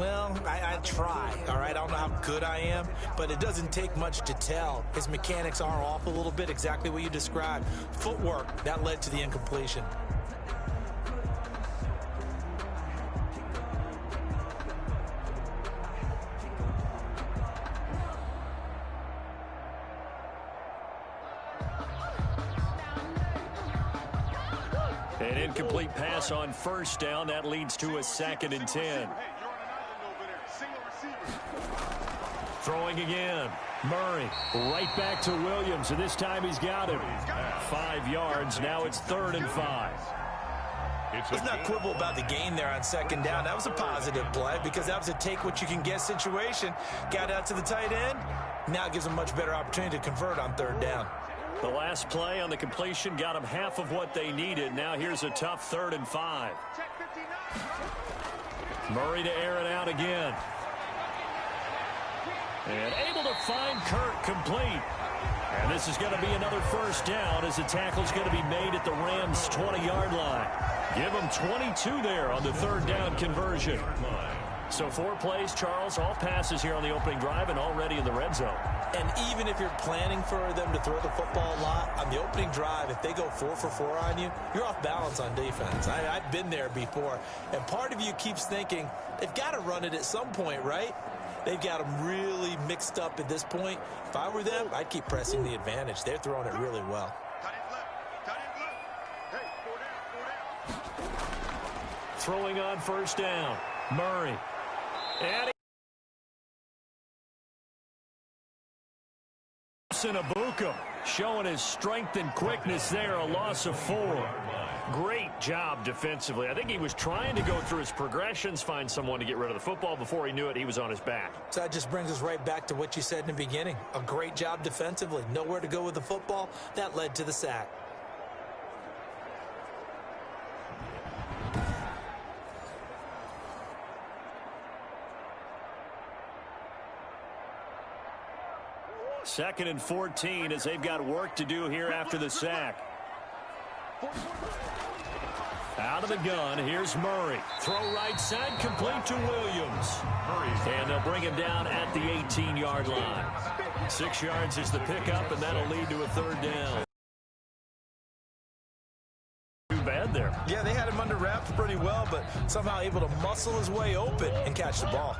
Well, I try, all right? I don't know how good I am, but it doesn't take much to tell. His mechanics are off a little bit, exactly what you described. Footwork, that led to the incompletion. An incomplete pass on first down. That leads to a 2nd and 10. Throwing again. Murray right back to Williams, and this time he's got him. 5 yards. Now it's 3rd and 5. Let's not quibble about the gain there on 2nd down. That was a positive play because that was a take-what-you-can-get situation. Got out to the tight end. Now it gives him a much better opportunity to convert on 3rd down. The last play on the completion got them half of what they needed. Now here's a tough 3rd and 5. Murray to air it out again. And able to find Kirk complete. And this is going to be another 1st down as the tackle's going to be made at the Rams' 20-yard line. Give them 22 there on the 3rd down conversion. So 4 plays, Charles, all passes here on the opening drive and already in the red zone. And even if you're planning for them to throw the football a lot, on the opening drive, if they go 4 for 4 on you, you're off balance on defense. I've been there before. And part of you keeps thinking, they've got to run it at some point, right? They've got them really mixed up at this point. If I were them, I'd keep pressing the advantage. They're throwing it really well. Throwing on 1st down. Murray. And Abuka showing his strength and quickness there, a loss of 4. Great job defensively. I think he was trying to go through his progressions, find someone to get rid of the football. Before he knew it, he was on his back. So that just brings us right back to what you said in the beginning. A great job defensively. Nowhere to go with the football. That led to the sack. Second and 14 as they've got work to do here after the sack. Out of the gun, here's Murray. Throw right side, complete to Williams. And they'll bring him down at the 18-yard line. 6 yards is the pickup, and that'll lead to a 3rd down. Too bad there. Yeah, they had him under wraps pretty well, but somehow able to muscle his way open and catch the ball.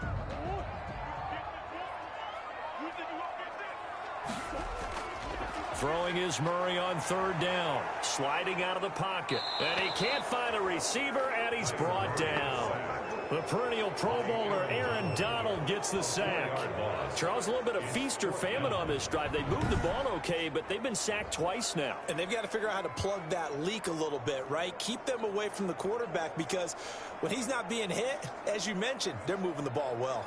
Throwing is Murray on 3rd down. Sliding out of the pocket. And he can't find a receiver, and he's brought down. The perennial Pro Bowler Aaron Donald gets the sack. Charles, a little bit of feast or famine on this drive. They moved the ball okay, but they've been sacked twice now. And they've got to figure out how to plug that leak a little bit, right? Keep them away from the quarterback because when he's not being hit, as you mentioned, they're moving the ball well.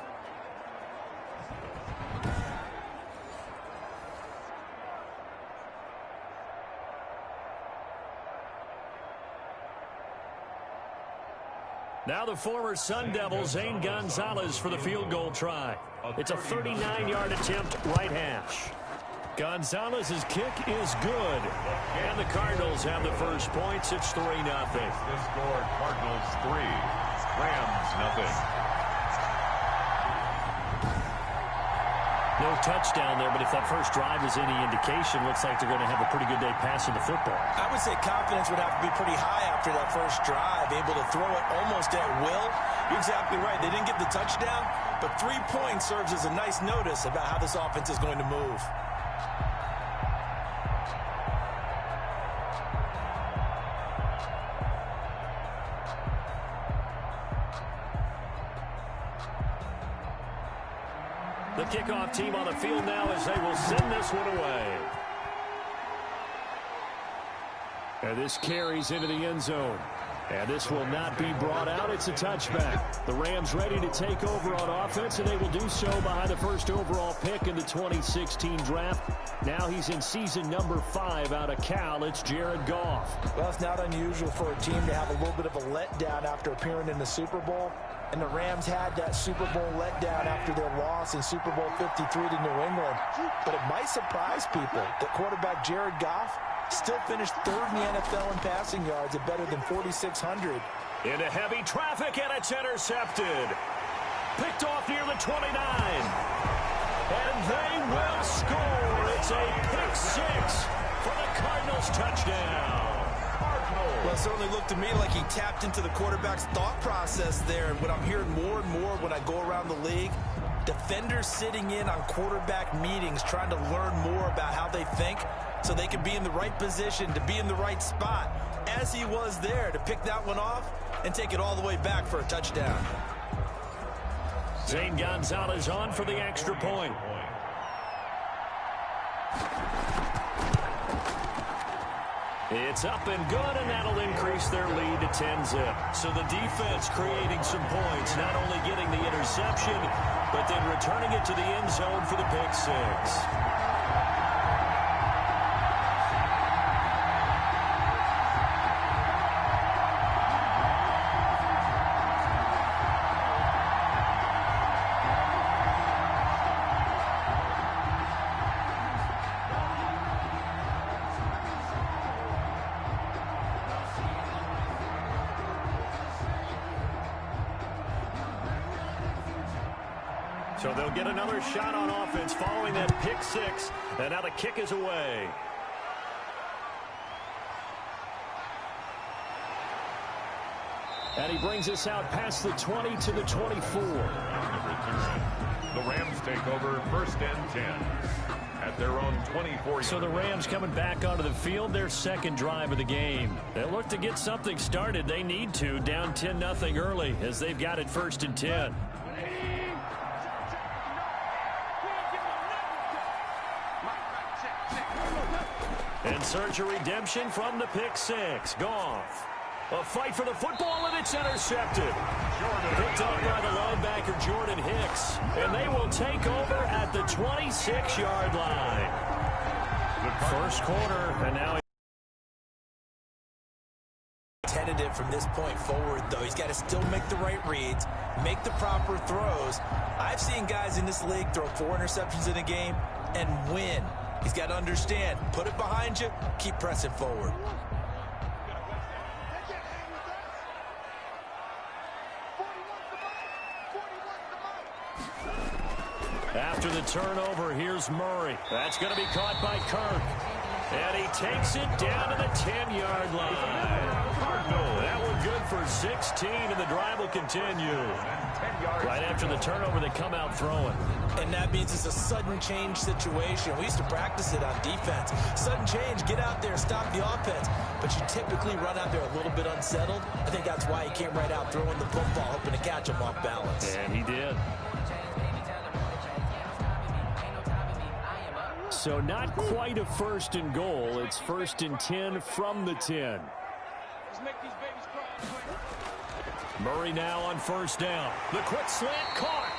Now the former Sun Devil, Zane Gonzalez, for the field goal try. It's a 39-yard attempt, right hash. Gonzalez's kick is good. And the Cardinals have the first points. It's 3-0. The score, Cardinals 3, Rams 0. No touchdown there, but if that first drive is any indication, looks like they're going to have a pretty good day passing the football. I would say confidence would have to be pretty high after that first drive, able to throw it almost at will. You're exactly right. They didn't get the touchdown, but 3 points serves as a nice notice about how this offense is going to move. The kickoff team on the field now as they will send this one away. And this carries into the end zone. And this will not be brought out. It's a touchback. The Rams ready to take over on offense, and they will do so behind the first overall pick in the 2016 draft. Now he's in season number 5 out of Cal. It's Jared Goff. Well, it's not unusual for a team to have a little bit of a letdown after appearing in the Super Bowl. And the Rams had that Super Bowl letdown after their loss in Super Bowl 53 to New England. But it might surprise people that quarterback Jared Goff still finished 3rd in the NFL in passing yards at better than 4,600. Into heavy traffic, and it's intercepted. Picked off near the 29. And they will score. It's a pick six for the Cardinals touchdown. Well, it certainly looked to me like he tapped into the quarterback's thought process there. And what I'm hearing more and more when I go around the league, defenders sitting in on quarterback meetings trying to learn more about how they think so they can be in the right position, to be in the right spot, as he was there, to pick that one off and take it all the way back for a touchdown. Zane Gonzalez on for the extra point. It's up and good, and that'll increase their lead to 10-zip. So the defense creating some points, not only getting the interception, but then returning it to the end zone for the pick six. So they'll get another shot on offense following that pick six. And now the kick is away. And he brings us out past the 20 to the 24. The Rams take over 1st and 10 at their own 24. So the Rams coming back onto the field, their second drive of the game. They look to get something started. They need to, down 10-0 early as they've got it 1st and 10. And search a redemption from the pick six. Goff. A fight for the football, and it's intercepted. Picked up by the linebacker, Jordan Hicks. And they will take over at the 26-yard line. First quarter, and now tentative from this point forward, though. He's got to still make the right reads, make the proper throws. I've seen guys in this league throw 4 interceptions in a game and win. He's got to understand, put it behind you, keep pressing forward. after the turnover, here's Murray. That's going to be caught by Kirk. And he takes it down to the 10-yard line. That one good for 16, and the drive will continue. Right after the turnover, they come out throwing. And that means it's a sudden change situation. We used to practice it on defense. Sudden change, get out there, stop the offense. But you typically run out there a little bit unsettled. I think that's why he came right out throwing the football, hoping to catch him off balance. And he did. So not quite a first and goal. It's 1st and 10 from the 10. Murray now on first down. The quick slant caught.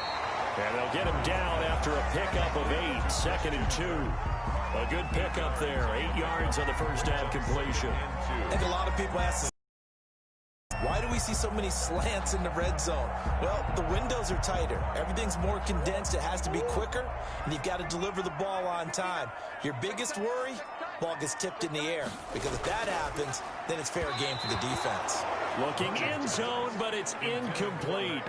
And they'll get him down after a pickup of 8. 2nd and 2. A good pickup there. 8 yards on the first down completion. I think a lot of people ask, why do we see so many slants in the red zone? Well, the windows are tighter. Everything's more condensed. It has to be quicker, and you've got to deliver the ball on time. Your biggest worry, ball gets tipped in the air, because if that happens, then it's fair game for the defense. Looking end zone, but it's incomplete.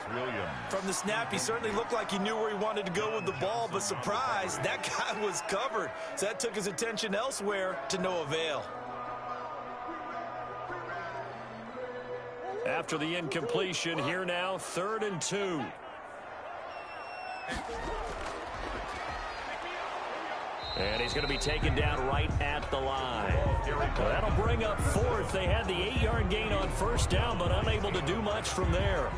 From the snap, he certainly looked like he knew where he wanted to go with the ball, but surprise, that guy was covered. So that took his attention elsewhere to no avail. After the incompletion, here now, 3rd and 2. And he's going to be taken down right at the line. Well, that'll bring up 4th. They had the 8-yard gain on first down, but unable to do much from there.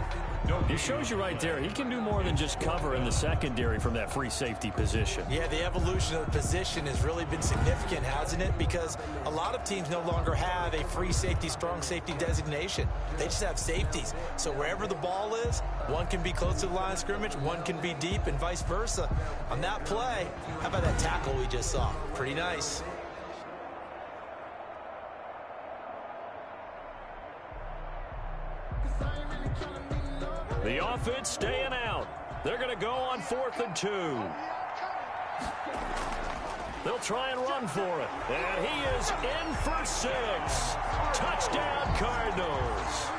It shows you right there, he can do more than just cover in the secondary from that free safety position. Yeah, the evolution of the position has really been significant, hasn't it? Because a lot of teams no longer have a free safety, strong safety designation. They just have safeties. So wherever the ball is, one can be close to the line of scrimmage, one can be deep, and vice versa. On that play, how about that tackle we just saw? Pretty nice. The offense staying out. They're going to go on 4th and 2. They'll try and run for it. And he is in for 6. Touchdown, Cardinals.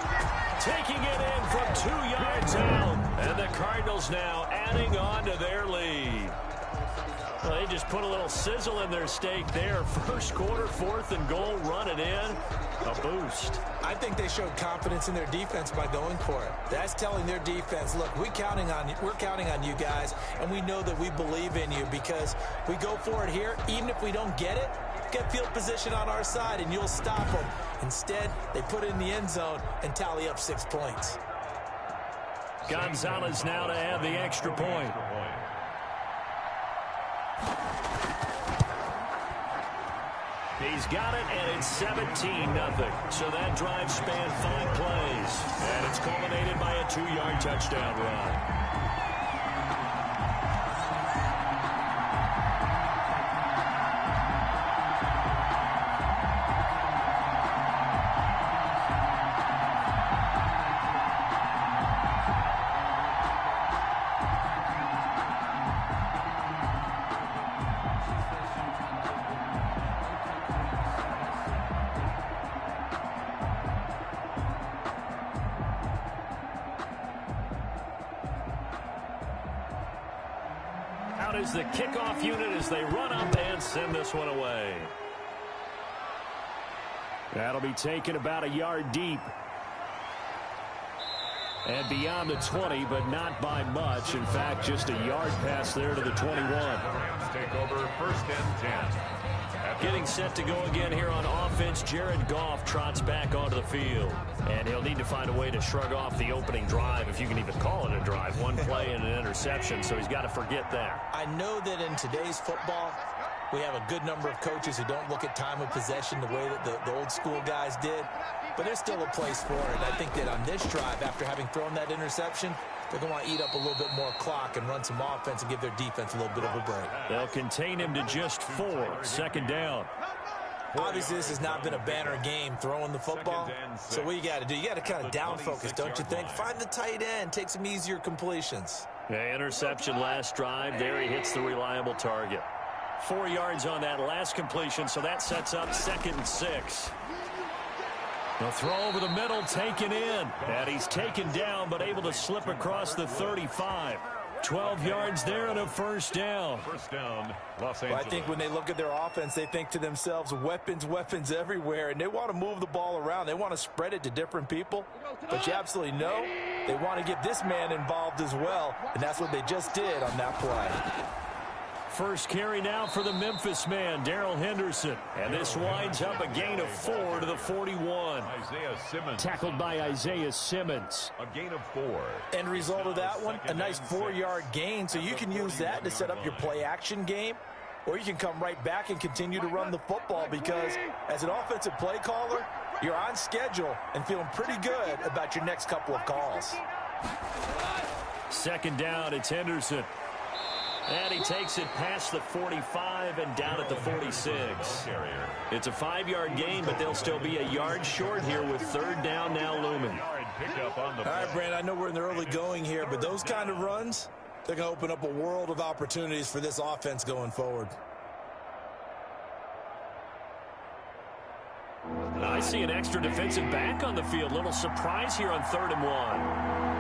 Taking it in from 2 yards out. And the Cardinals now adding on to their lead. Well, they just put a little sizzle in their steak there. First quarter, 4th and goal, run it in. A boost. I think they showed confidence in their defense by going for it. That's telling their defense, look, we're counting on you guys, and we know that we believe in you because we go for it here. Even if we don't get it, get field position on our side, and you'll stop them. Instead, they put it in the end zone and tally up 6 points. Gonzalez now to have the extra point. He's got it, and it's 17-0. So that drive spanned 5 plays. And it's culminated by a 2-yard touchdown run. Out is the kickoff unit as they run up and send this one away. That'll be taken about a yard deep. And beyond the 20, but not by much. In fact, just a yard pass there to the 21. The Rams take over 1st and 10. Getting set to go again here on offense, Jared Goff trots back onto the field. And he'll need to find a way to shrug off the opening drive, if you can even call it a drive. 1 play and an interception, so he's got to forget that. I know that in today's football, we have a good number of coaches who don't look at time of possession the way that the old school guys did. But there's still a place for it. And I think that on this drive, after having thrown that interception, they're going to want to eat up a little bit more clock and run some offense and give their defense a little bit of a break. They'll contain him to just 4. 2nd down. Obviously, this has not been a banner game throwing the football. So what you got to do, you got to kind of down focus, don't you think? Find the tight end, take some easier completions. Yeah, interception last drive. There he hits the reliable target. 4 yards on that last completion, so that sets up 2nd and 6. The throw over the middle, taken in. And he's taken down, but able to slip across the 35. 12 yards there and a 1st down. 1st down, Los Angeles. Well, I think when they look at their offense, they think to themselves, weapons everywhere, and they want to move the ball around. They want to spread it to different people. But you absolutely know they want to get this man involved as well, and that's what they just did on that play. First carry now for the Memphis man, Darrell Henderson. And this winds up a gain of 4 to the 41. Isaiah Simmons. Tackled by Isaiah Simmons. A gain of 4. End result of that one, a nice 4-yard gain. So you can use that to set up your play-action game, or you can come right back and continue to run the football because as an offensive play caller, you're on schedule and feeling pretty good about your next couple of calls. 2nd down, it's Henderson. And he takes it past the 45 and down at the 46. It's a 5-yard gain, but they'll still be a yard short here with 3rd down now looming. All right, Brandon, I know we're in the early going here, but those kind of runs, they're going to open up a world of opportunities for this offense going forward. I see an extra defensive back on the field. Little surprise here on 3rd and 1.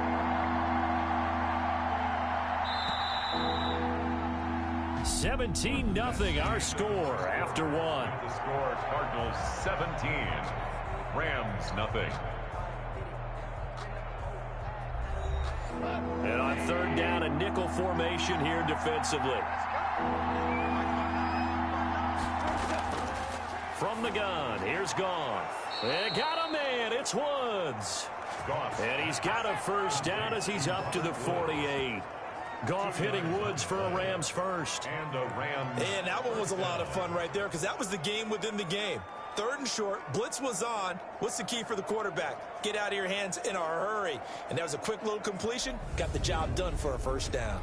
17-0 our score after 1. The score, Cardinals 17, Rams nothing. And on 3rd down, a nickel formation here defensively. From the gun, here's Goff. They got a man, it's Woods. Goff. And he's got a 1st down as he's up to the 48. Goff hitting Woods for a Rams first. And a Rams. And that one was a lot of fun right there because that was the game within the game. 3rd and short, blitz was on. What's the key for the quarterback? Get out of your hands in a hurry. And that was a quick little completion. Got the job done for a 1st down.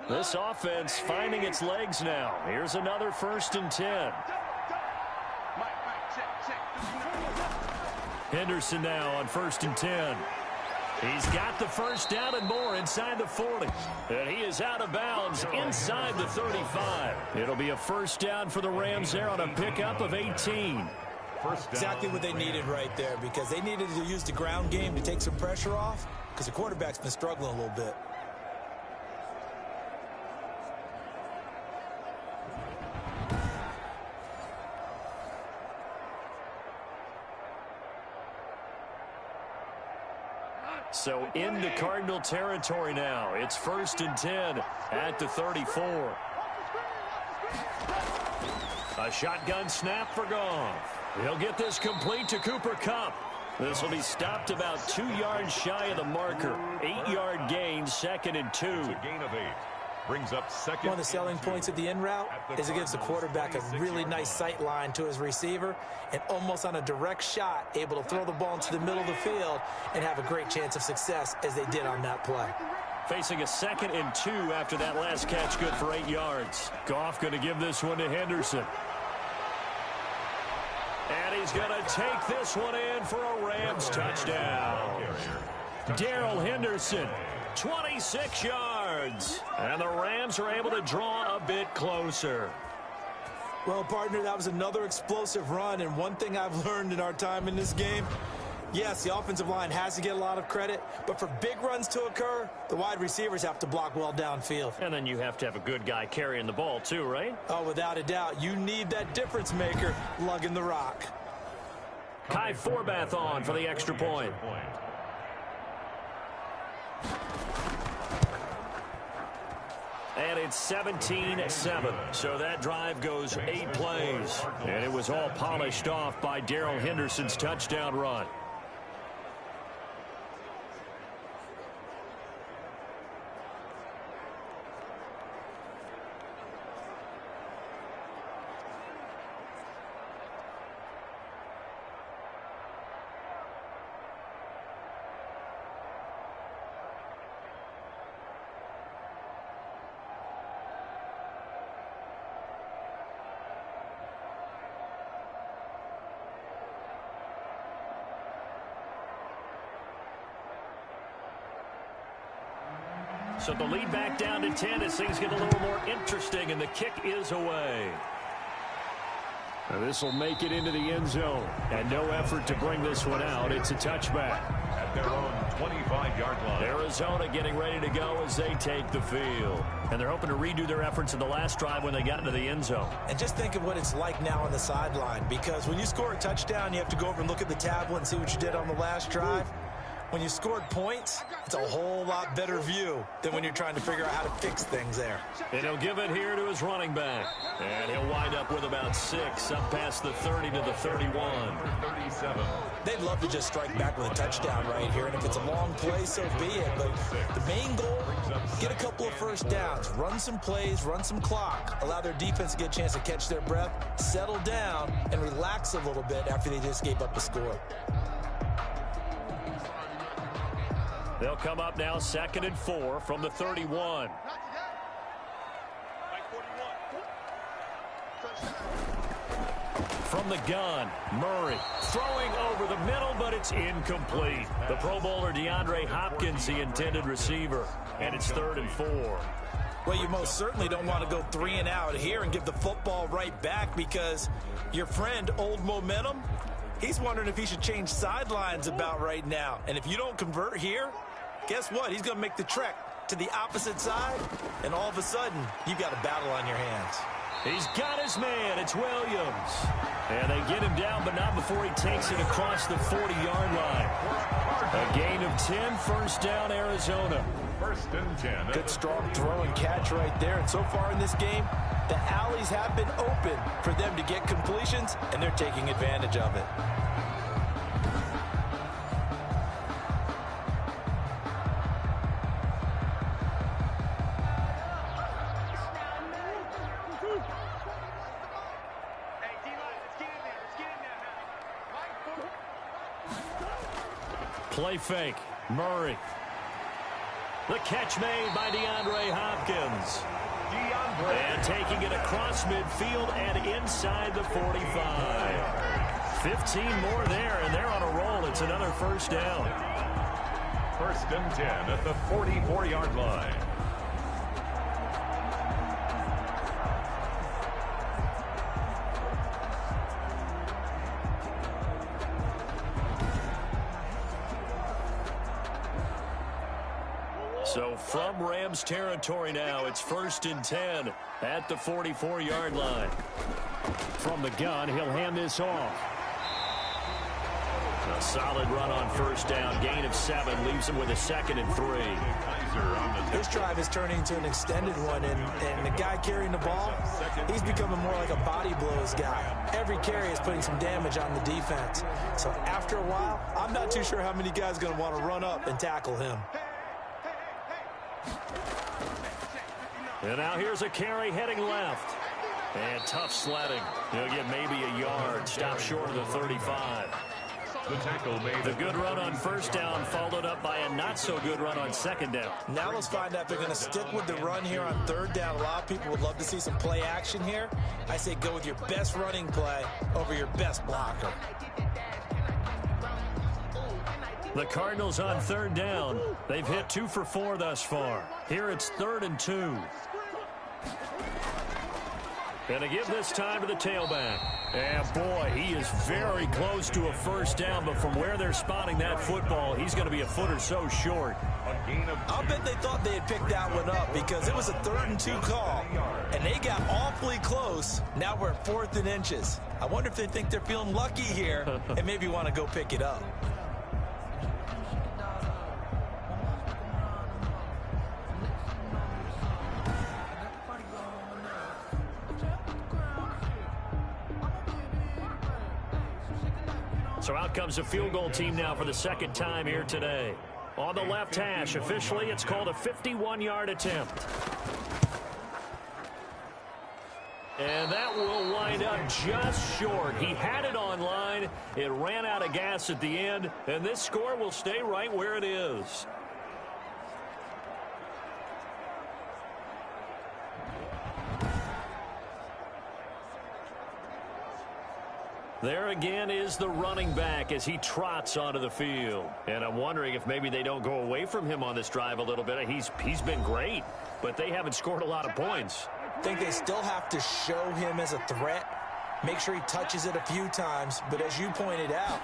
This offense finding its legs now. Here's another 1st and 10. Henderson now on 1st and 10. He's got the first down and more inside the 40. And he is out of bounds inside the 35. It'll be a first down for the Rams there on a pickup of 18. Exactly what they needed right there, because they needed to use the ground game to take some pressure off, because the quarterback's been struggling a little bit. So into Cardinal territory now. It's 1st and 10 at the 34. A shotgun snap for Goff. He'll get this complete to Cooper Kupp. This will be stopped about 2 yards shy of the marker. 8-yard gain, 2nd and 2. It's a gain of 8. Brings up second. One of the selling points of the in route is it gives the quarterback a really nice sight line to his receiver, and almost on a direct shot, able to throw the ball into the middle of the field and have a great chance of success as they did on that play. Facing a 2nd and 2 after that last catch, good for 8 yards. Goff going to give this one to Henderson. And he's going to take this one in for a Rams touchdown. Darrell Henderson, 26 yards. And the Rams are able to draw a bit closer. Well, partner, that was another explosive run, and one thing I've learned in our time in this game, yes, the offensive line has to get a lot of credit, but for big runs to occur, the wide receivers have to block well downfield. And then you have to have a good guy carrying the ball too, right? Oh, without a doubt. You need that difference maker lugging the rock. Kai Forbath on for the extra point. And it's 17-7. So that drive goes 8 plays. And it was all polished off by Darrell Henderson's touchdown run. So the lead back down to 10 as things get a little more interesting, and the kick is away. Now this will make it into the end zone, and no effort to bring this one out. It's a touchback. At their own 25-yard line. Arizona getting ready to go as they take the field. And they're hoping to redo their efforts in the last drive when they got into the end zone. And just think of what it's like now on the sideline, because when you score a touchdown, you have to go over and look at the tablet and see what you did on the last drive. When you scored points, it's a whole lot better view than when you're trying to figure out how to fix things there. And he'll give it here to his running back. And he'll wind up with about 6 up past the 30 to the 31. 37. They'd love to just strike back with a touchdown right here, and if it's a long play, so be it. But the main goal, get a couple of first downs, run some plays, run some clock, allow their defense to get a chance to catch their breath, settle down, and relax a little bit after they just gave up a score. They'll come up now 2nd and 4 from the 31. From the gun, Murray throwing over the middle, but it's incomplete. The Pro Bowler DeAndre Hopkins, the intended receiver, and it's 3rd and 4. Well, you most certainly don't want to go 3 and out here and give the football right back, because your friend, Old Momentum, he's wondering if he should change sidelines about right now. And if you don't convert here, guess what? He's going to make the trek to the opposite side, and all of a sudden, you've got a battle on your hands. He's got his man. It's Williams. And they get him down, but not before he takes it across the 40-yard line. A gain of 10, first down, Arizona. 1st and 10. Good strong throw and catch right there. And so far in this game, the alleys have been open for them to get completions, and they're taking advantage of it. Play fake. Murray. The catch made by DeAndre Hopkins. And taking it across midfield and inside the 45. 15 more there, and they're on a roll. It's another first down. first and 10 at the 44-yard line. So from Rams territory now, it's first and 10 at the 44-yard line. From the gun, he'll hand this off. A solid run on first down. Gain of 7 leaves him with a 2nd and 3. This drive is turning into an extended one, and the guy carrying the ball, he's becoming more like a body blows guy. Every carry is putting some damage on the defense. So after a while, I'm not too sure how many guys are going to want to run up and tackle him. And now here's a carry heading left. And tough sledding. He'll get maybe a yard. Stop short of the 35. The tackle made. The good run on first down followed up by a not-so-good run on second down. Now let's find out if they're going to stick with the run here on third down. A lot of people would love to see some play action here. I say go with your best running play over your best blocker. The Cardinals on third down. They've hit 2 for 4 thus far. Here it's 3rd and 2. And to give this time to the tailback. And boy, he is very close to a first down, but from where they're spotting that football, he's going to be a foot or so short. I'll bet they thought they had picked that one up because it was a 3rd and 2 call, and they got awfully close. Now we're at 4th and inches. I wonder if they think they're feeling lucky here and maybe want to go pick it up. So out comes a field goal team now for the 2nd time here today. On the left hash, officially it's called a 51-yard attempt. And that will wind up just short. He had it on line. It ran out of gas at the end, and this score will stay right where it is. There again is the running back as he trots onto the field. And I'm wondering if maybe they don't go away from him on this drive a little bit. He's been great, but they haven't scored a lot of points. I think they still have to show him as a threat. Make sure he touches it a few times, but as you pointed out,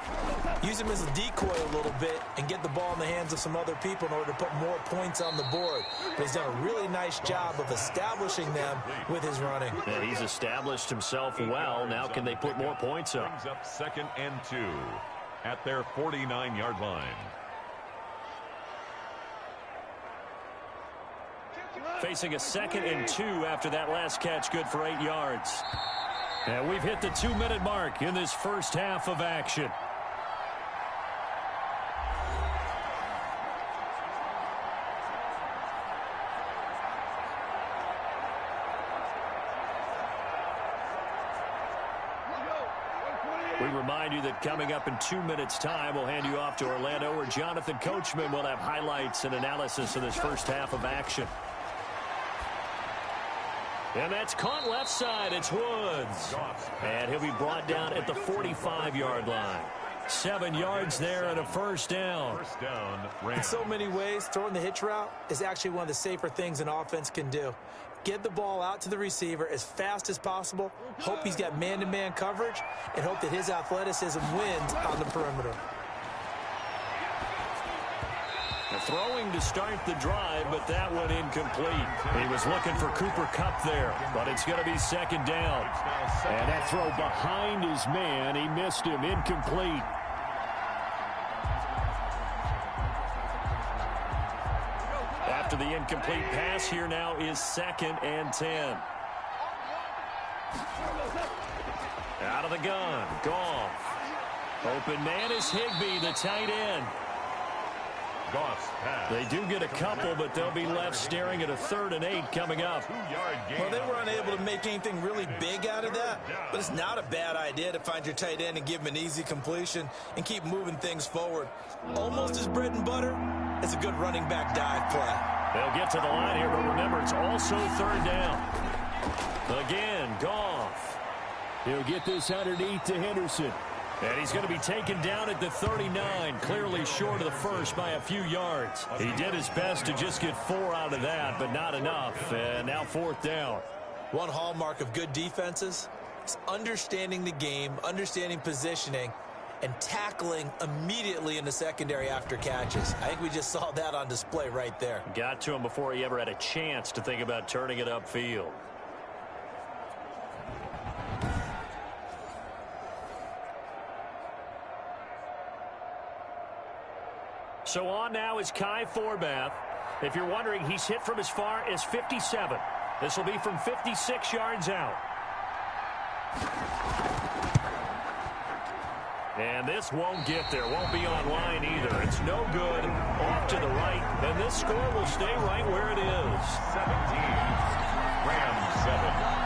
use him as a decoy a little bit and get the ball in the hands of some other people in order to put more points on the board. But he's done a really nice job of establishing them with his running. And he's established himself well. Now can they put more points up? Brings up 2nd and 2 at their 49-yard line. Facing a 2nd and 2 after that last catch, good for 8 yards. And we've hit the 2-minute mark in this first half of action. We remind you that coming up in 2 minutes' time, we'll hand you off to Orlando, where Jonathan Coachman will have highlights and analysis of this first half of action. And that's caught left side. It's Woods. And he'll be brought down at the 45-yard line. 7 yards there and a first down. In so many ways, throwing the hitch route is actually one of the safer things an offense can do. Get the ball out to the receiver as fast as possible, hope he's got man-to-man coverage, and hope that his athleticism wins on the perimeter. The throwing to start the drive, but that one incomplete. He was looking for Cooper Kupp there, but it's going to be 2nd down. And that throw behind his man, he missed him, incomplete. After the incomplete pass, here now is 2nd and 10. Out of the gun, Goff. Open man is Higbee, the tight end. They do get a couple, but they'll be left staring at a 3rd and 8 coming up. Well, they were unable to make anything really big out of that, but it's not a bad idea to find your tight end and give him an easy completion and keep moving things forward. Almost as bread and butter as a good running back dive play. They'll get to the line here, but remember, it's also 3rd down. Again, Goff. He'll get this underneath to Henderson. And he's going to be taken down at the 39, clearly short of the first by a few yards. He did his best to just get 4 out of that, but not enough. And now 4th down. One hallmark of good defenses is understanding the game, understanding positioning, and tackling immediately in the secondary after catches. I think we just saw that on display right there. Got to him before he ever had a chance to think about turning it upfield. So on now is Kai Forbath. If you're wondering, he's hit from as far as 57. This will be from 56 yards out. And this won't get there. Won't be online either. It's no good. Off to the right. And this score will stay right where it is. 17. Rams 7.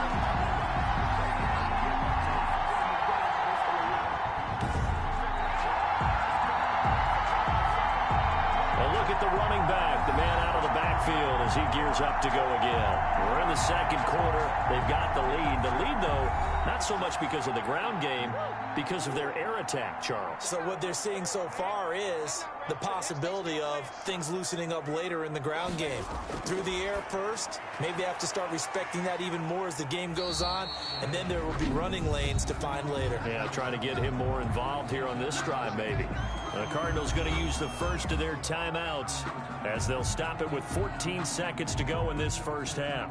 The running back, the man out of the backfield as he gears up to go again. We're in the second quarter. They've got the lead. The lead, though, not so much because of the ground game, because of their air attack, Charles. So what they're seeing so far is the possibility of things loosening up later in the ground game. Through the air first, maybe they have to start respecting that even more as the game goes on, and then there will be running lanes to find later. Yeah, trying to get him more involved here on this drive, maybe. The Cardinals going to use the first of their timeouts as they'll stop it with 14 seconds to go in this first half.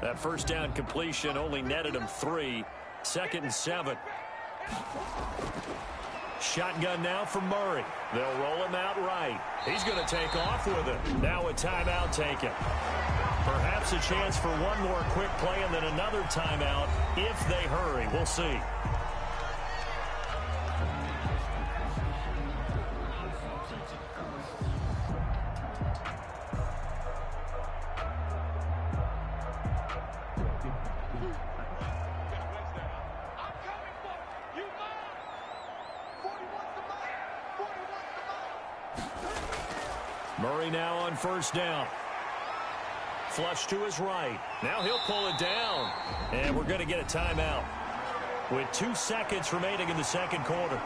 That first down completion only netted him 3. 2nd and 7. Shotgun now for Murray. They'll roll him out right. He's going to take off with it. Now a timeout taken. Perhaps a chance for one more quick play and then another timeout if they hurry. We'll see. Murray now on first down. Flush to his right. Now he'll pull it down. And we're going to get a timeout with 2 seconds remaining in the second quarter.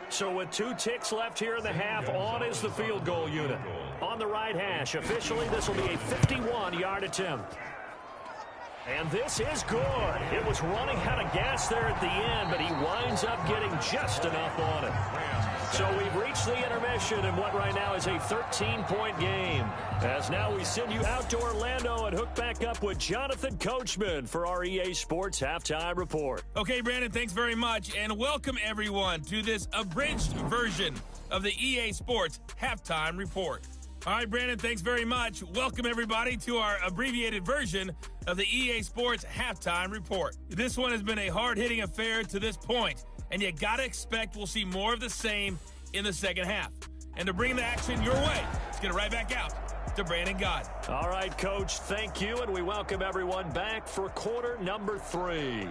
So with 2 ticks left here in the half, on is the field goal unit. On the right hash, officially this will be a 51-yard attempt. And this is good. It was running out of gas there at the end, but he winds up getting just enough on it. So we've reached the intermission in what right now is a 13-point game. As now we send you out to Orlando and hook back up with Jonathan Coachman for our EA Sports Halftime Report. Okay, Brandon, thanks very much. And welcome, everyone, to this abridged version of the EA Sports Halftime Report. All right, Brandon, thanks very much. Welcome, everybody, to our abbreviated version of the EA Sports Halftime Report. This one has been a hard-hitting affair to this point, and you got to expect we'll see more of the same in the second half. And to bring the action your way, let's get it right back out to Brandon Gaudin. All right, Coach, thank you, and we welcome everyone back for quarter number 3.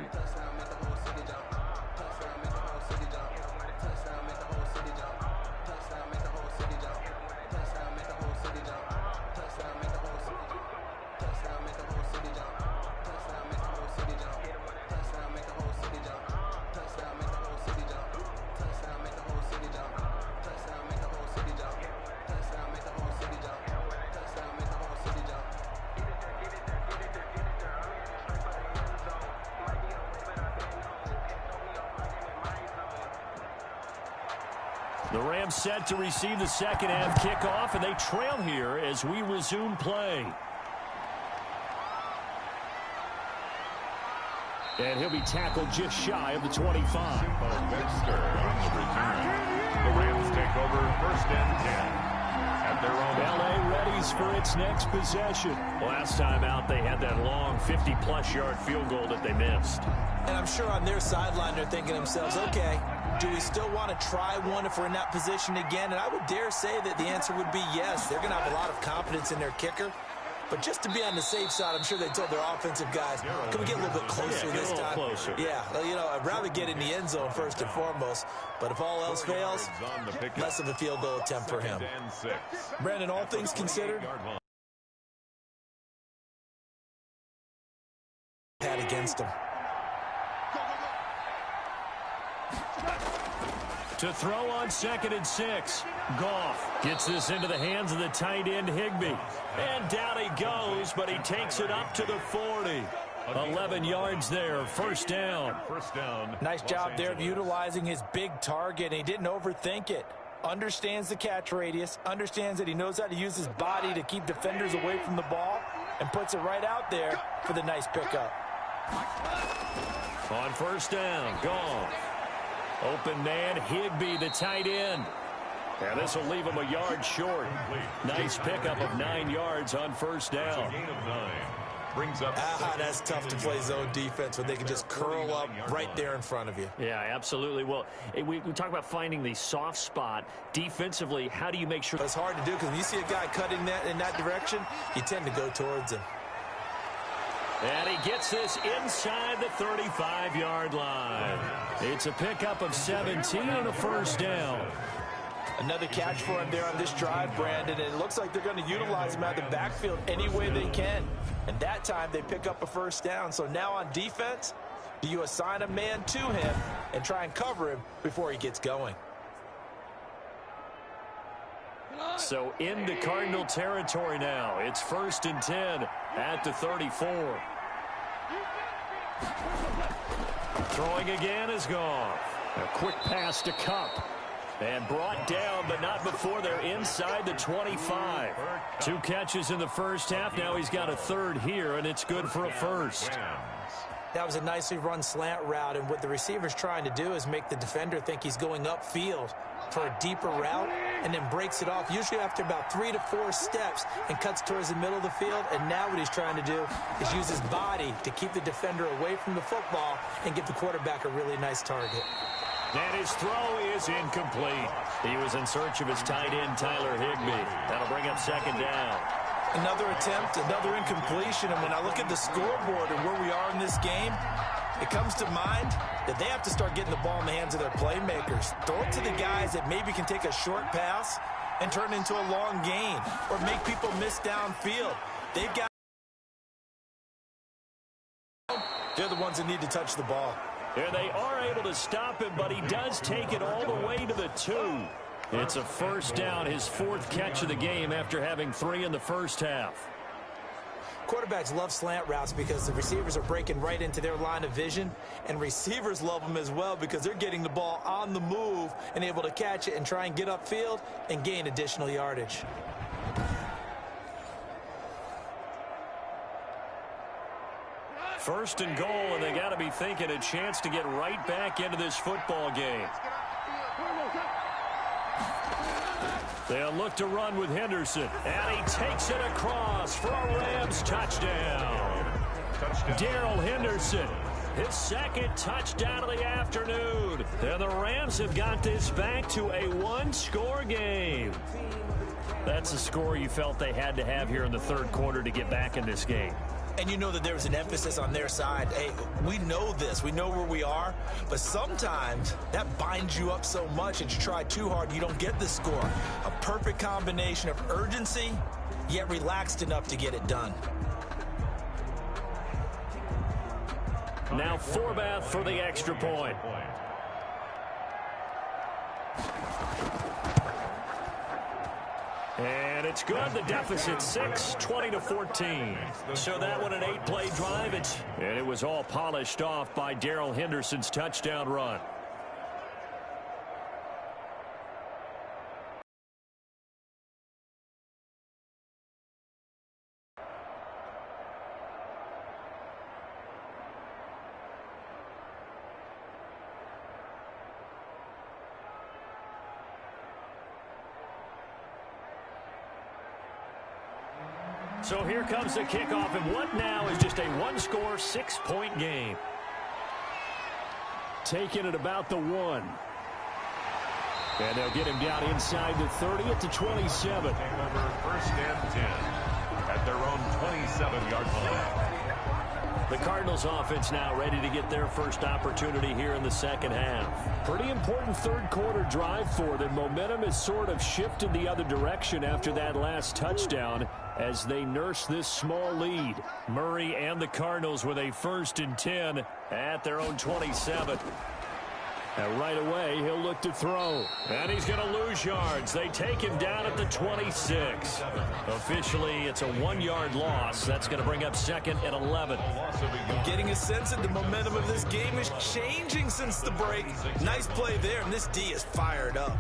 The Rams set to receive the second half kickoff, and they trail here as we resume play. And he'll be tackled just shy of the 25. Dexter on the return. The Rams take over 1st and 10 at their own. LA readies for its next possession. Last time out, they had that long 50-plus yard field goal that they missed. And I'm sure on their sideline they're thinking to themselves, okay, do we still want to try one if we're in that position again? And I would dare say that the answer would be yes. They're going to have a lot of confidence in their kicker. But just to be on the safe side, I'm sure they told their offensive guys, can we get a little bit closer this time? Closer. Yeah, I'd rather get in the end zone first and foremost. But if all else fails, less of a field goal attempt for him. Brandon, all things considered, had against him. To throw on 2nd and 6. Goff gets this into the hands of the tight end Higbee. And down he goes, but he takes it up to the 40. 11 yards there, first down. Nice job there of utilizing his big target. He didn't overthink it. Understands the catch radius, understands that he knows how to use his body to keep defenders away from the ball, and puts it right out there for the nice pickup. On first down, Goff. Open man, Higbee, the tight end. And this will leave him a yard short. Nice pickup of 9 yards on first down. That's tough to play zone defense when they can just curl up right there in front of you. Yeah, absolutely. Well, we talk about finding the soft spot. Defensively, how do you make sure? It's hard to do because when you see a guy cutting that in that direction, you tend to go towards him. And he gets this inside the 35-yard line. It's a pickup of 17 and a first down. Another catch for him there on this drive, Brandon. And it looks like they're going to utilize him out of the backfield any way they can. And that time they pick up a first down. So now on defense, do you assign a man to him and try and cover him before he gets going? So into Cardinal territory now. It's 1st and 10 at the 34. Throwing again is Goff. A quick pass to Kupp. And brought down, but not before they're inside the 25. 2 catches in the first half. Now he's got a third here, and it's good for a first. That was a nicely run slant route, and what the receiver's trying to do is make the defender think he's going upfield for a deeper route, and then breaks it off, usually after about 3 to 4 steps, and cuts towards the middle of the field. And now what he's trying to do is use his body to keep the defender away from the football and give the quarterback a really nice target. And his throw is incomplete. He was in search of his tight end, Tyler Higbee. That'll bring up 2nd down. Another attempt, another incompletion, and when I look at the scoreboard and where we are in this game, it comes to mind that they have to start getting the ball in the hands of their playmakers. Throw it to the guys that maybe can take a short pass and turn it into a long gain or make people miss downfield. They've got... They're the ones that need to touch the ball. And they are able to stop him, but he does take it all the way to the 2. It's a first down, his 4th catch of the game after having 3 in the first half. Quarterbacks love slant routes because the receivers are breaking right into their line of vision, and receivers love them as well because they're getting the ball on the move and able to catch it and try and get upfield and gain additional yardage. First and goal, and they got to be thinking a chance to get right back into this football game. They'll look to run with Henderson, and he takes it across for a Rams touchdown. Darrell Henderson, his 2nd touchdown of the afternoon. And the Rams have got this back to a 1-score game. That's a score you felt they had to have here in the 3rd quarter to get back in this game. And you know that there was an emphasis on their side. Hey, we know this. We know where we are. But sometimes that binds you up so much that you try too hard, you don't get the score. A perfect combination of urgency, yet relaxed enough to get it done. Now Forbath for the extra point. And it's good. The deficit 6, 20-14. So that one an 8-play drive. And it was all polished off by Darrell Henderson's touchdown run. So here comes the kickoff, and what now is just a 1-score, 6-point game. Taking it about the 1. And they'll get him down inside the 30 at the 27. First and 10. at their own 27-yard line. The Cardinals offense now ready to get their first opportunity here in the second half. Pretty important third quarter drive for them. Momentum has sort of shifted the other direction after that last touchdown as they nurse this small lead. Murray and the Cardinals with a 1st and 10 at their own 27. And right away, he'll look to throw. And he's going to lose yards. They take him down at the 26. Officially, it's a 1-yard loss. That's going to bring up 2nd and 11. I'm getting a sense that the momentum of this game is changing since the break. Nice play there, and this D is fired up.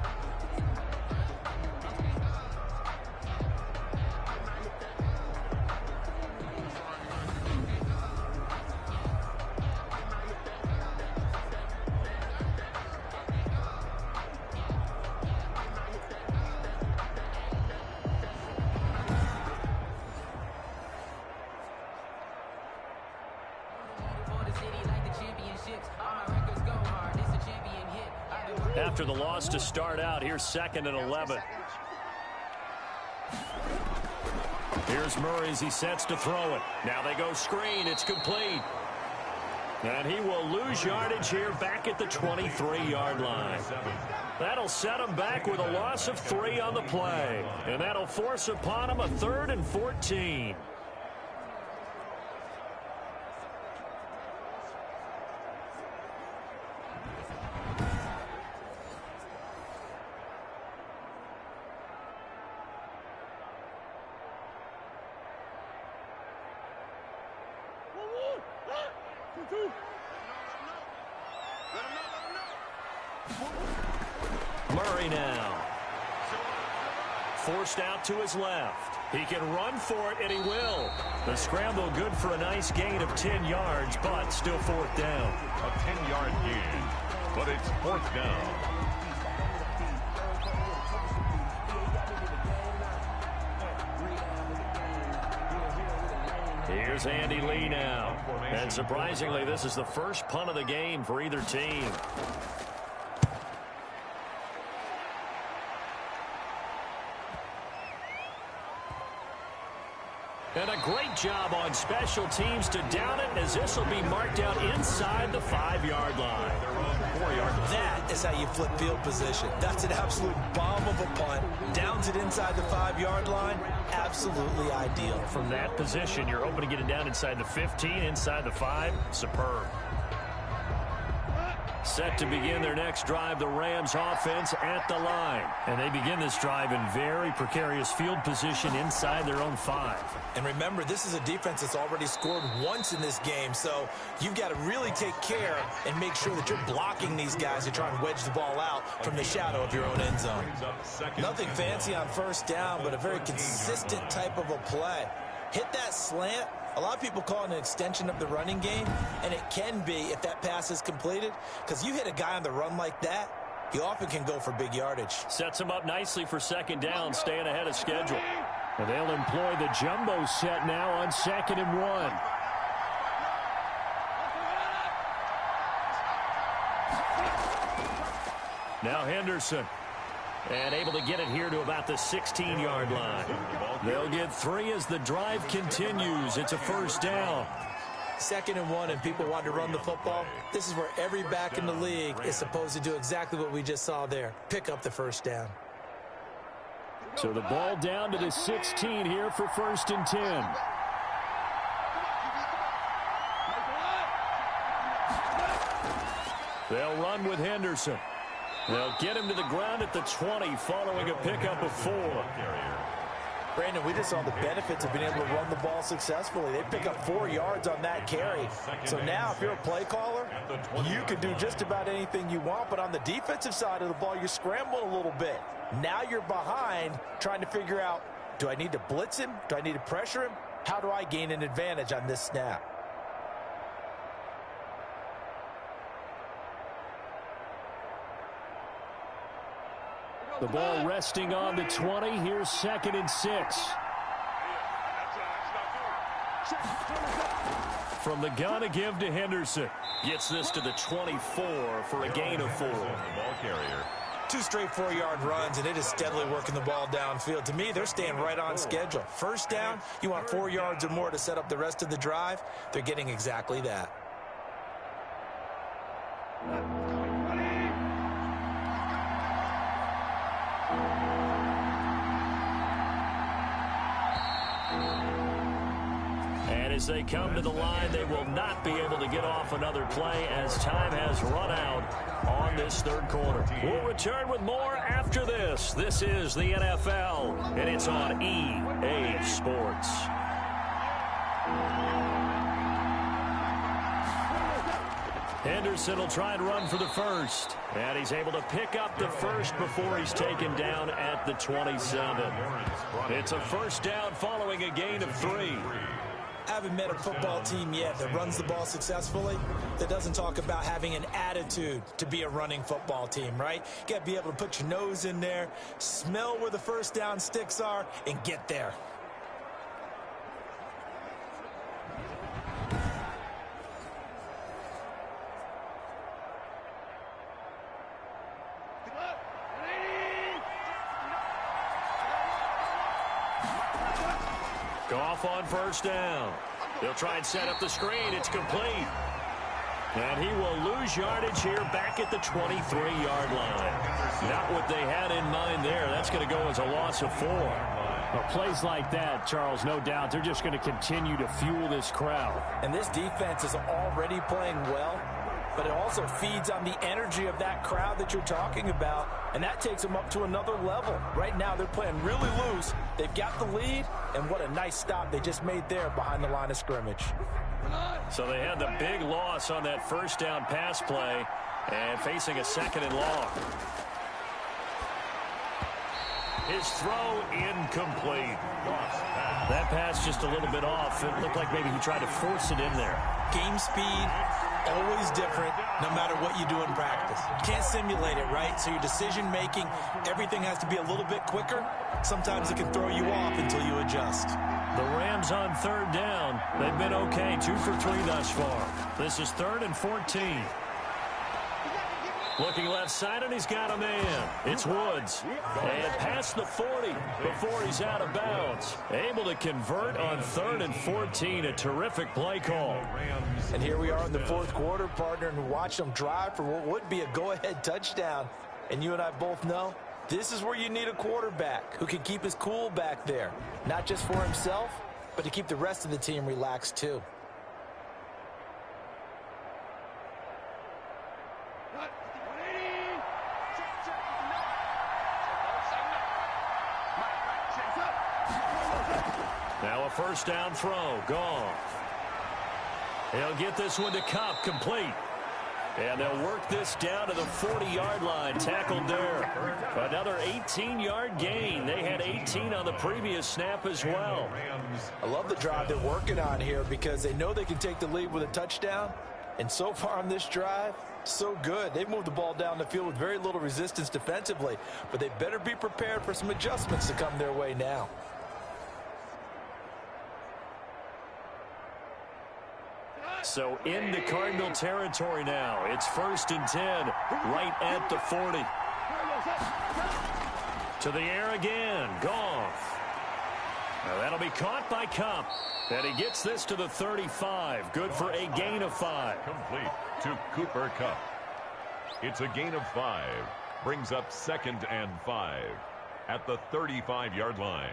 After the loss to start out, here's 2nd and 11. Here's Murray as he sets to throw it. Now they go screen. It's complete. And he will lose yardage here back at the 23-yard line. That'll set him back with a loss of 3 on the play. And that'll force upon him a 3rd and 14. Murray now. Forced out to his left. He can run for it, and he will. The scramble good for a nice gain of 10 yards, but still 4th down. A 10-yard gain, but it's 4th down. Here's Andy Lee now. And surprisingly, this is the first punt of the game for either team. And a great job on special teams to down it, as this will be marked out inside the 5-yard line. That is how you flip field position. That's an absolute bomb of a punt. Downs it inside the 5-yard line. Absolutely ideal. From that position, you're hoping to get it down inside the 15, inside the 5. Superb. Set to begin their next drive, the Rams offense at the line. And they begin this drive in very precarious field position inside their own 5. And remember, this is a defense that's already scored once in this game, so you've got to really take care and make sure that you're blocking these guys to try and wedge the ball out from the shadow of your own end zone. Nothing fancy on 1st down, but a very consistent type of a play. Hit that slant. A lot of people call it an extension of the running game, and it can be if that pass is completed, because you hit a guy on the run like that, he often can go for big yardage. Sets him up nicely for 2nd down, staying ahead of schedule. And they'll employ the jumbo set now on 2nd and 1. Now Henderson. And able to get it here to about the 16-yard line. They'll get 3 as the drive continues. It's a 1st down. 2nd and 1, and people want to run the football. This is where every back in the league is supposed to do exactly what we just saw there. Pick up the 1st down. So the ball down to the 16 here for 1st and 10. They'll run with Henderson. They'll get him to the ground at the 20 following a pickup of 4. Brandon, we just saw the benefits of being able to run the ball successfully. They pick up 4 yards on that carry. So now if you're a play caller, you can do just about anything you want. But on the defensive side of the ball, you're scrambling a little bit. Now you're behind trying to figure out, do I need to blitz him? Do I need to pressure him? How do I gain an advantage on this snap? The ball resting on the 20. Here's 2nd and 6. From the gun, a give to Henderson. Gets this to the 24 for a gain of 4. The ball carrier. 2 straight 4-yard runs, and it is steadily working the ball downfield. To me, they're staying right on schedule. First down, you want 4 yards or more to set up the rest of the drive. They're getting exactly that. And as they come to the line, they will not be able to get off another play as time has run out on this third quarter. We'll return with more after this. This is the NFL, and it's on EA Sports. Henderson will try and run for the first. And he's able to pick up the first before he's taken down at the 27. It's a first down following a gain of 3. I haven't met a football team yet that runs the ball successfully, that doesn't talk about having an attitude to be a running football team, right? You got to be able to put your nose in there, smell where the first down sticks are, and get there. Goff on first down. They'll try and set up the screen. It's complete. And he will lose yardage here back at the 23-yard line. Not what they had in mind there. That's going to go as a loss of 4. Well, plays like that, Charles, no doubt, they're just going to continue to fuel this crowd. And this defense is already playing well, but it also feeds on the energy of that crowd that you're talking about, and that takes them up to another level. Right now, they're playing really loose. They've got the lead, and what a nice stop they just made there behind the line of scrimmage. So they had the big loss on that first down pass play and facing a 2nd and long. His throw incomplete. That pass just a little bit off. It looked like maybe he tried to force it in there. Game speed, always different, no matter what you do in practice. You can't simulate it, right? So your decision-making, everything has to be a little bit quicker. Sometimes it can throw you off until you adjust. The Rams on 3rd down. They've been okay, 2 for 3 thus far. This is 3rd and 14. Looking left side, and he's got a man. It's Woods. And past the 40 before he's out of bounds. Able to convert on 3rd and 14. A terrific play call. And here we are in the 4th quarter, partner, and watch them drive for what would be a go-ahead touchdown. And you and I both know this is where you need a quarterback who can keep his cool back there. Not just for himself, but to keep the rest of the team relaxed too. Now a first down throw. Goff. He'll get this one to Kupp, complete. And they'll work this down to the 40-yard line. Tackled there. Another 18-yard gain. They had 18 on the previous snap as well. I love the drive they're working on here because they know they can take the lead with a touchdown. And so far on this drive, so good. They've moved the ball down the field with very little resistance defensively. But they better be prepared for some adjustments to come their way now. So into Cardinal territory now. It's 1st and 10, right at the 40. To the air again. Goff. Now that'll be caught by Kupp. And he gets this to the 35. Good for a gain of 5. Complete to Cooper Kupp. It's a gain of 5. Brings up 2nd and 5 at the 35-yard line.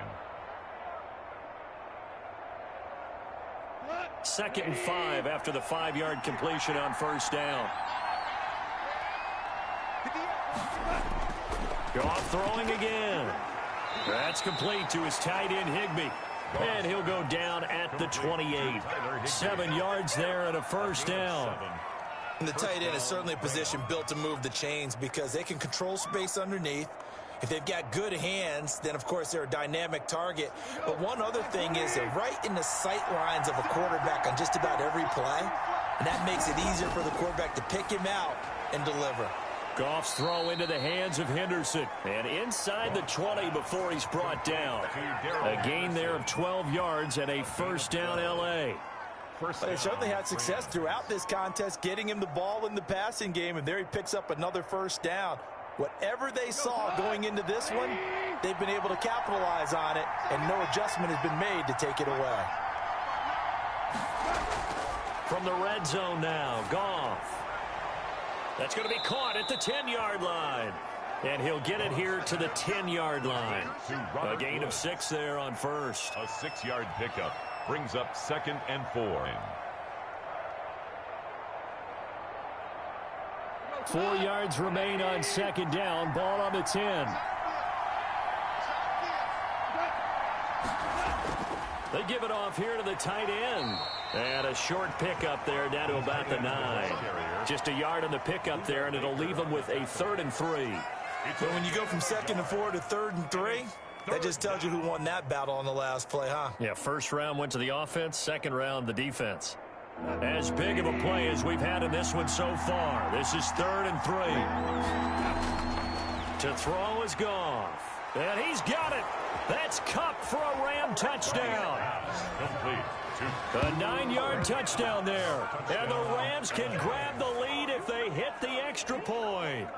2nd and 5 after the 5-yard completion on first down. Goff throwing again. That's complete to his tight end, Higbee. And he'll go down at the 28. 7 yards there and a first down. And the tight end is certainly a position built to move the chains because they can control space underneath. If they've got good hands, then, of course, they're a dynamic target. But one other thing is they're right in the sight lines of a quarterback on just about every play. And that makes it easier for the quarterback to pick him out and deliver. Goff's throw into the hands of Henderson. And inside the 20 before he's brought down. A gain there of 12 yards and a first down L.A. They certainly had success throughout this contest, getting him the ball in the passing game. And there he picks up another first down. Whatever they saw going into this one, they've been able to capitalize on it, and no adjustment has been made to take it away. From the red zone now, Goff. That's going to be caught at the 10-yard line. And he'll get it here to the 10-yard line. A gain of 6 there on first. A 6-yard pickup brings up 2nd and 4. 4 yards remain on 2nd down. Ball on the 10. They give it off here to the tight end. And a short pickup there down to about the 9. Just a yard on the pickup there, and it'll leave them with a 3rd and 3. But when you go from 2nd and 4 to 3rd and 3, that just tells you who won that battle on the last play, huh? Yeah, first round went to the offense, second round the defense. As big of a play as we've had in this one so far. This is 3rd and 3. To throw is Goff. And he's got it. That's Kupp for a Ram touchdown. A 9-yard touchdown there. And the Rams can grab the lead if they hit the extra point.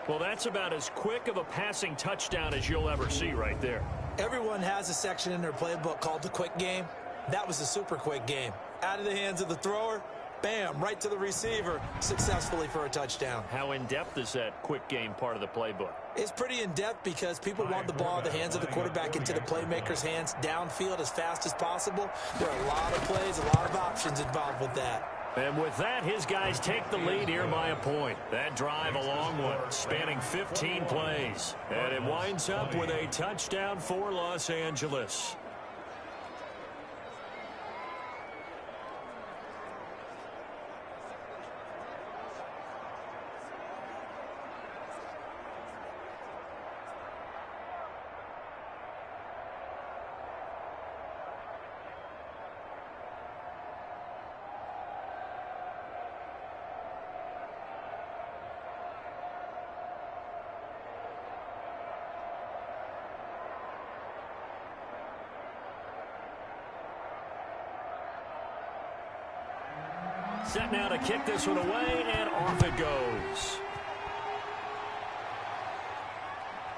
Well, that's about as quick of a passing touchdown as you'll ever see right there. Everyone has a section in their playbook called the quick game. That was a super quick game. Out of the hands of the thrower, bam, right to the receiver, successfully for a touchdown. How in-depth is that quick game part of the playbook? It's pretty in-depth because people want the ball in the hands of the quarterback into the playmaker's hands downfield as fast as possible. There are a lot of plays, a lot of options involved with that. And with that, his guys take the lead here by a point. That drive a long one, spanning 15 plays. And it winds up with a touchdown for Los Angeles. Set now to kick this one away, and off it goes.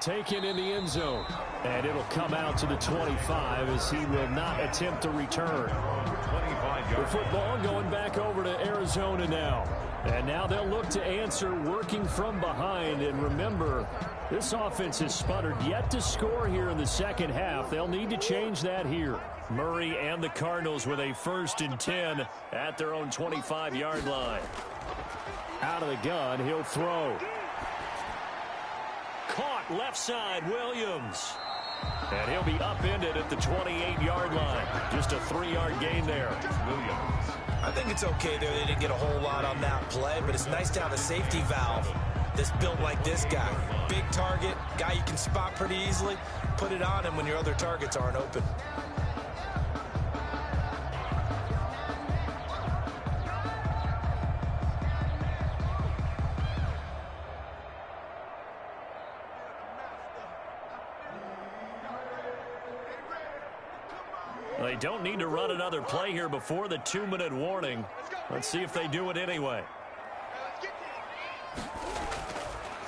Taken in the end zone. And it'll come out to the 25 as he will not attempt to return. The football going back over to Arizona now. And now they'll look to answer working from behind. And remember, this offense has sputtered yet to score here in the second half. They'll need to change that here. Murray and the Cardinals with a 1st and 10 at their own 25-yard line. Out of the gun, he'll throw. Caught left side, Williams. And he'll be upended at the 28-yard line. Just a 3-yard gain there. Williams. I think it's okay there. They didn't get a whole lot on that play, but it's nice to have a safety valve that's built like this guy. Big target, guy you can spot pretty easily. Put it on him when your other targets aren't open. They don't need to run another play here before the 2-minute warning. Let's see if they do it anyway.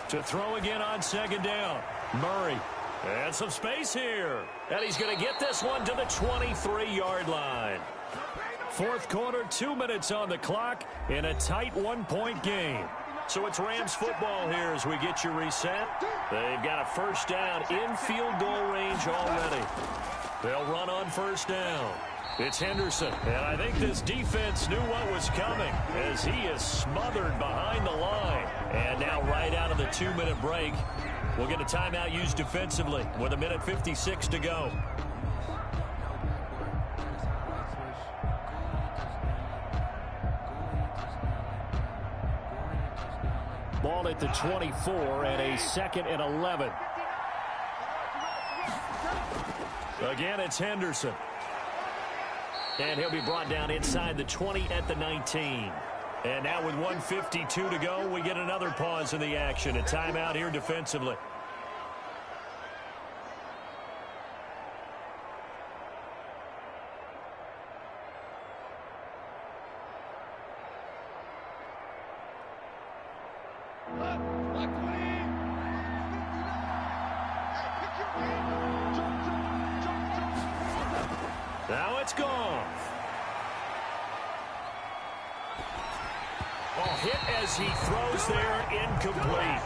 To throw again on 2nd down. Murray. And some space here. And he's going to get this one to the 23-yard line. 4th quarter, 2 minutes on the clock in a tight 1-point game. So it's Rams football here as we get you reset. They've got a 1st down in field goal range already. They'll run on 1st down. It's Henderson. And I think this defense knew what was coming as he is smothered behind the line. And now right out of the 2-minute break, we'll get a timeout used defensively with 1:56 to go. Ball at the 24 and a 2nd and 11. Again, it's Henderson. And he'll be brought down inside the 20 at the 19. And now with 1:52 to go, we get another pause in the action. A timeout here defensively. Now it's gone. Oh, hit as he throws there, incomplete.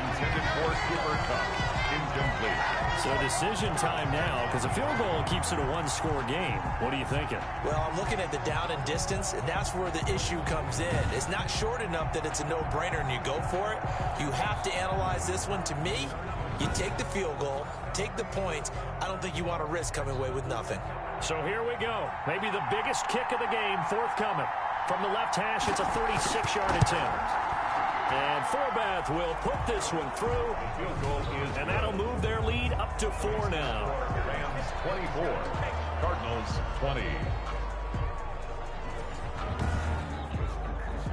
Intended for Cooper Kupp, incomplete. So decision time now, because a field goal keeps it a one-score game. What are you thinking? Well, I'm looking at the down and distance, and that's where the issue comes in. It's not short enough that it's a no-brainer and you go for it. You have to analyze this one. To me, you take the field goal, take the points. I don't think you want to risk coming away with nothing. So here we go. Maybe the biggest kick of the game forthcoming. From the left hash, it's a 36-yard attempt. And Forbath will put this one through. Field goal is and that'll move their lead up to 4 now. Rams 24, Cardinals 20.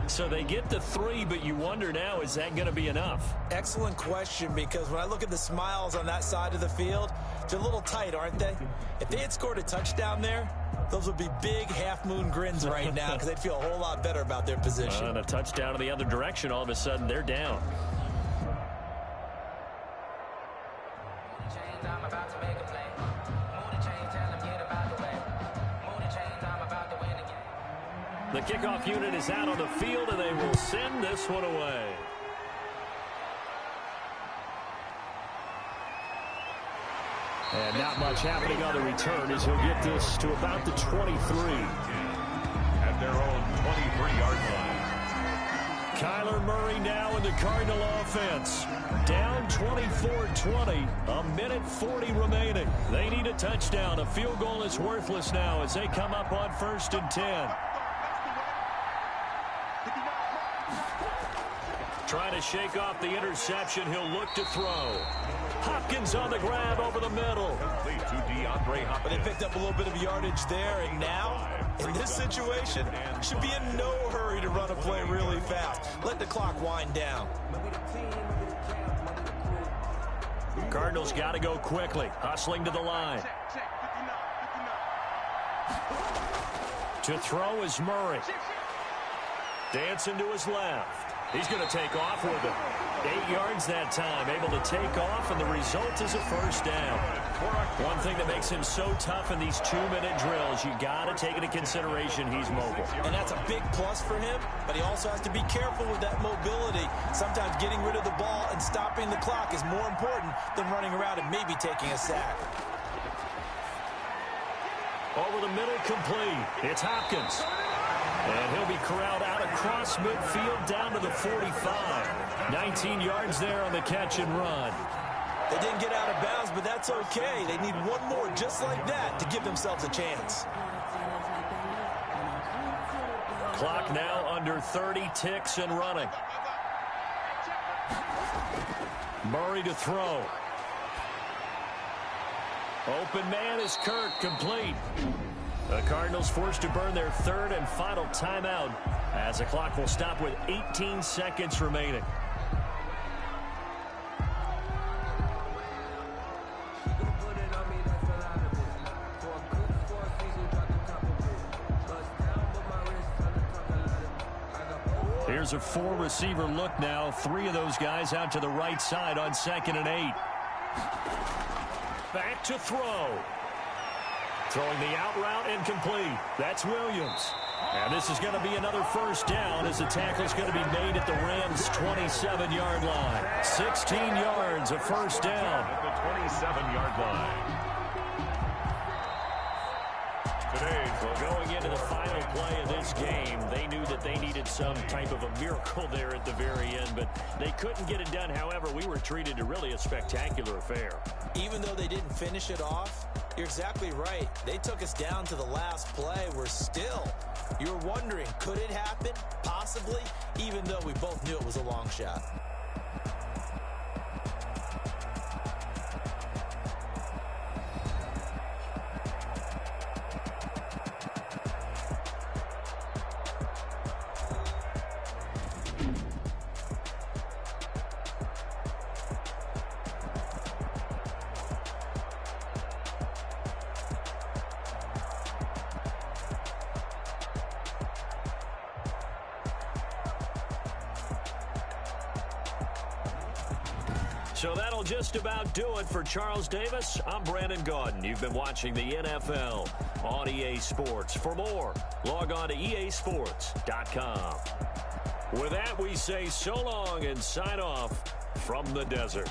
So they get the 3, but you wonder now, is that going to be enough? Excellent question, because when I look at the smiles on that side of the field, they're a little tight, aren't they? If they had scored a touchdown there, those would be big half-moon grins right now because they'd feel a whole lot better about their position. And a touchdown in the other direction, all of a sudden they're down. The kickoff unit is out on the field, and they will send this one away. And not much happening on the return as he'll get this to about the 23. At their own 23-yard line. Kyler Murray now in the Cardinal offense. Down 24-20. A minute 40 remaining. They need a touchdown. A field goal is worthless now as they come up on 1st and 10. Trying to shake off the interception. He'll look to throw. Hopkins on the grab over the middle. Complete to DeAndre Hopkins. But they picked up a little bit of yardage there, and now, in this situation, should be in no hurry to run a play really fast. Let the clock wind down. Cardinals got to go quickly. Hustling to the line. To throw is Murray. Dancing to his left. He's going to take off with it. 8 yards that time, able to take off, and the result is a first down. One thing that makes him so tough in these 2-minute drills, you got to take into consideration he's mobile. And that's a big plus for him, but he also has to be careful with that mobility. Sometimes getting rid of the ball and stopping the clock is more important than running around and maybe taking a sack. Over the middle, complete. It's Hopkins. And he'll be corralled out across midfield down to the 45. 19 yards there on the catch and run. They didn't get out of bounds, but that's okay. They need one more just like that to give themselves a chance. Clock now under 30 ticks and running. Murray to throw. Open man is Kirk, complete. The Cardinals forced to burn their 3rd and final timeout as the clock will stop with 18 seconds remaining. Here's a 4-receiver look now. 3 of those guys out to the right side on 2nd and 8. Back to throw. Throwing the out route, incomplete. That's Williams. And this is going to be another first down as the tackle's going to be made at the Rams' 27-yard line. 16 yards, a first down. At the 27-yard line. Today, well, going into the final play of this game, they knew that they needed some type of a miracle there at the very end, but they couldn't get it done. However, we were treated to really a spectacular affair. Even though they didn't finish it off, you're exactly right. They took us down to the last play. You're wondering, could it happen? Possibly, even though we both knew it was a long shot. So that'll just about do it for Charles Davis. I'm Brandon Gaudin. You've been watching the NFL on EA Sports. For more, log on to easports.com. With that, we say so long and sign off from the desert.